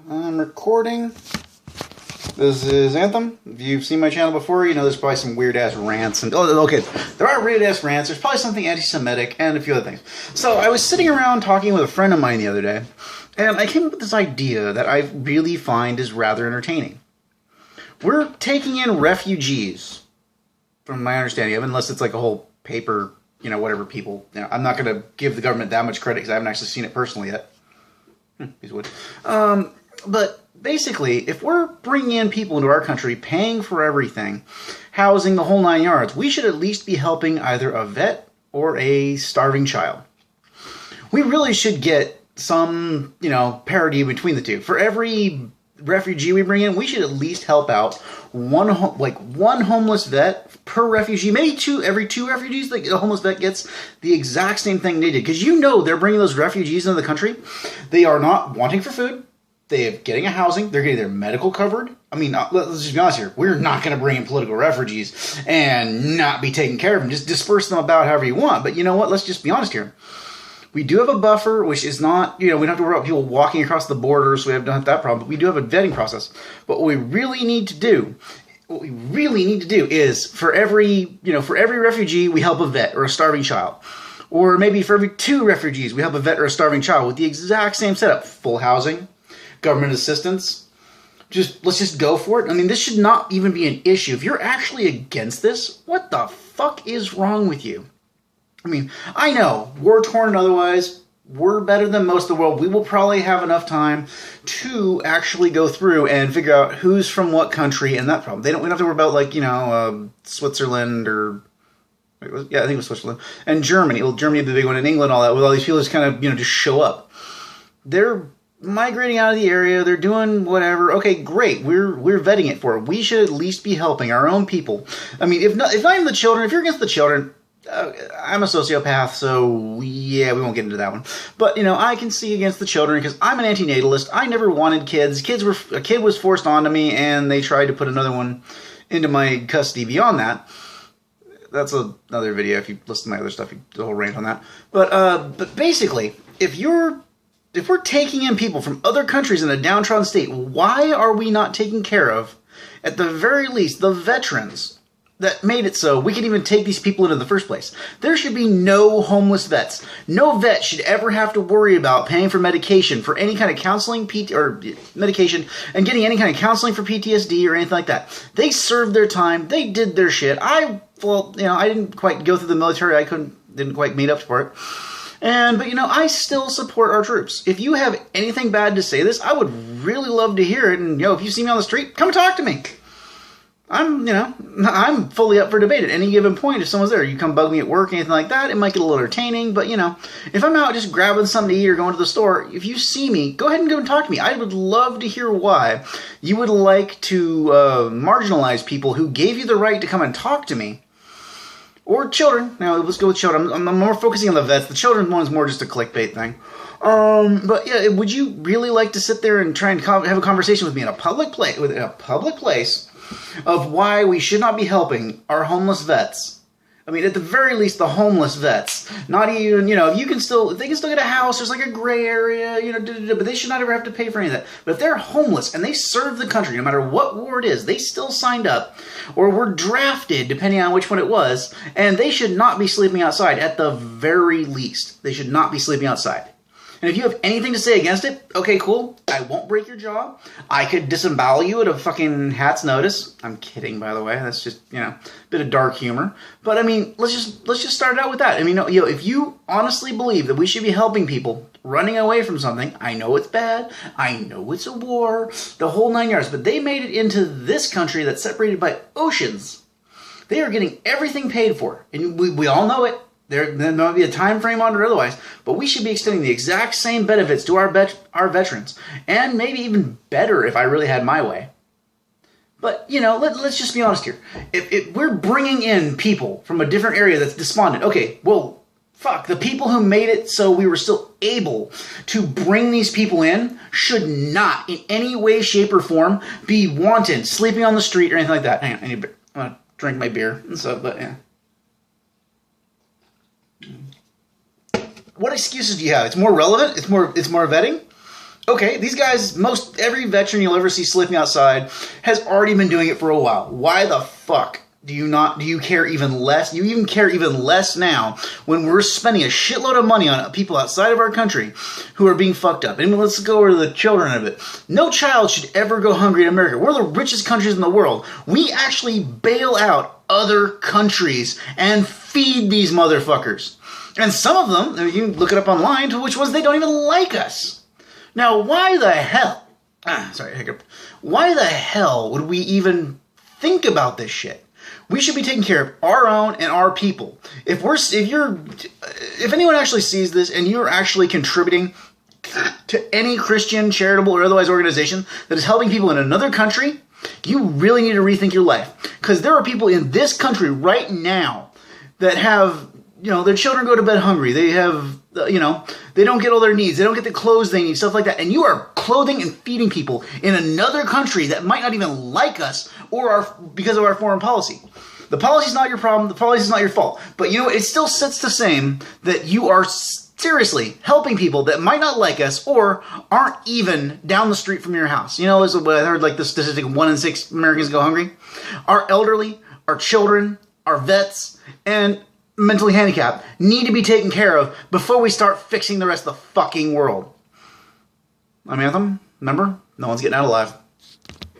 I'm recording. This is Anthem. If you've seen my channel before, you know there's probably some weird-ass rants. And okay, there are weird-ass rants. There's probably something anti-Semitic and a few other things. So I was sitting around talking with a friend of mine the other day, and I came up with this idea that I really find is rather entertaining. We're taking in refugees, from my understanding of it, unless it's like a whole paper, whatever people... I'm not going to give the government that much credit because I haven't actually seen it personally yet. Piece of wood. But basically, if we're bringing in people into our country, paying for everything, housing, the whole 9 yards, we should at least be helping either a vet or a starving child. We really should get some, parity between the two. For every refugee we bring in, we should at least help out one homeless vet per refugee, maybe every two refugees. Like a homeless vet gets the exact same thing they did, because they're bringing those refugees into the country. They are not wanting for food. They're getting a housing. They're getting their medical covered. I mean, let's just be honest here. We're not going to bring in political refugees and not be taking care of them. Just disperse them about however you want. But you know what? Let's just be honest here. We do have a buffer, which is not, we don't have to worry about people walking across the border, so we don't have that problem. But we do have a vetting process. But what we really need to do is for every refugee, we help a vet or a starving child. Or maybe for every 2 refugees, we help a vet or a starving child with the exact same setup. Full housing, government assistance. Let's just go for it. I mean, this should not even be an issue. If you're actually against this, what the fuck is wrong with you? I mean, I know, war-torn and otherwise, we're better than most of the world. We will probably have enough time to actually go through and figure out who's from what country and that problem. We don't have to worry about, Switzerland or... I think it was Switzerland. And Germany. Well, Germany, the big one, and England, all that, with all these people just kind of, just show up. They're migrating out of the area. They're doing whatever. Okay, great. We're vetting it for it. We should at least be helping our own people. I mean, if not even the children, if you're against the children... I'm a sociopath, so yeah, we won't get into that one. But, I can see against the children because I'm an antinatalist. I never wanted kids. A kid was forced onto me, and they tried to put another one into my custody beyond that. That's another video. If you listen to my other stuff, the whole rant on that. But basically, if we're taking in people from other countries in a downtrodden state, why are we not taking care of, at the very least, the veterans that made it so we can even take these people in the first place? There should be no homeless vets. No vet should ever have to worry about paying for medication, for any kind of counseling, or medication, and getting any kind of counseling for PTSD or anything like that. They served their time. They did their shit. I didn't quite go through the military. I didn't quite meet up for it. But I still support our troops. If you have anything bad to say this, I would really love to hear it. And, if you see me on the street, come talk to me. I'm fully up for debate at any given point. If someone's there, you come bug me at work, anything like that, it might get a little entertaining. But, if I'm out just grabbing something to eat or going to the store, if you see me, go ahead and go and talk to me. I would love to hear why you would like to marginalize people who gave you the right to come and talk to me. Or children. Now, let's go with children. I'm more focusing on the vets. The children one's more just a clickbait thing. But yeah, would you really like to sit there and try and have a conversation with me in a public place of why we should not be helping our homeless vets? I mean, at the very least, the homeless vets. Not even, if they can still get a house, there's like a gray area, but they should not ever have to pay for any of that. But if they're homeless and they serve the country, no matter what war it is, they still signed up or were drafted, depending on which one it was, and they should not be sleeping outside at the very least. They should not be sleeping outside. And if you have anything to say against it, okay, cool. I won't break your jaw. I could disembowel you at a fucking hat's notice. I'm kidding, by the way. That's just, a bit of dark humor. But I mean, let's just start out with that. I mean, if you honestly believe that we should be helping people running away from something, I know it's bad. I know it's a war, the whole 9 yards. But they made it into this country that's separated by oceans. They are getting everything paid for, and we all know it. There might be a time frame on it or otherwise, but we should be extending the exact same benefits to our veterans, and maybe even better if I really had my way. But, let's just be honest here. If we're bringing in people from a different area that's despondent, okay, well, fuck, the people who made it so we were still able to bring these people in should not, in any way, shape, or form, be wanted, sleeping on the street or anything like that. Hang on, I'm going to drink my beer and stuff, but yeah. What excuses do you have? It's more relevant? It's more vetting? Okay, these guys, every veteran you'll ever see sleeping outside has already been doing it for a while. Why the fuck do you care even less? You even care even less now when we're spending a shitload of money on people outside of our country who are being fucked up. And let's go over to the children of it. No child should ever go hungry in America. We're the richest countries in the world. We actually bail out other countries and feed these motherfuckers. And some of them, you can look it up online, to which ones they don't even like us. Now, why the hell? Hiccup. Why the hell would we even think about this shit? We should be taking care of our own and our people. If anyone actually sees this and you're actually contributing to any Christian, charitable, or otherwise organization that is helping people in another country, you really need to rethink your life. Because there are people in this country right now that have, their children go to bed hungry. They have, they don't get all their needs. They don't get the clothes they need, stuff like that. And you are clothing and feeding people in another country that might not even like us because of our foreign policy. The policy is not your problem. The policy is not your fault. But it still sets the same that you are seriously helping people that might not like us or aren't even down the street from your house. As what I heard, like the statistic, 1 in 6 Americans go hungry. Our elderly, our children, our vets, and mentally handicapped need to be taken care of before we start fixing the rest of the fucking world. I'm Anthem. Remember, no one's getting out alive.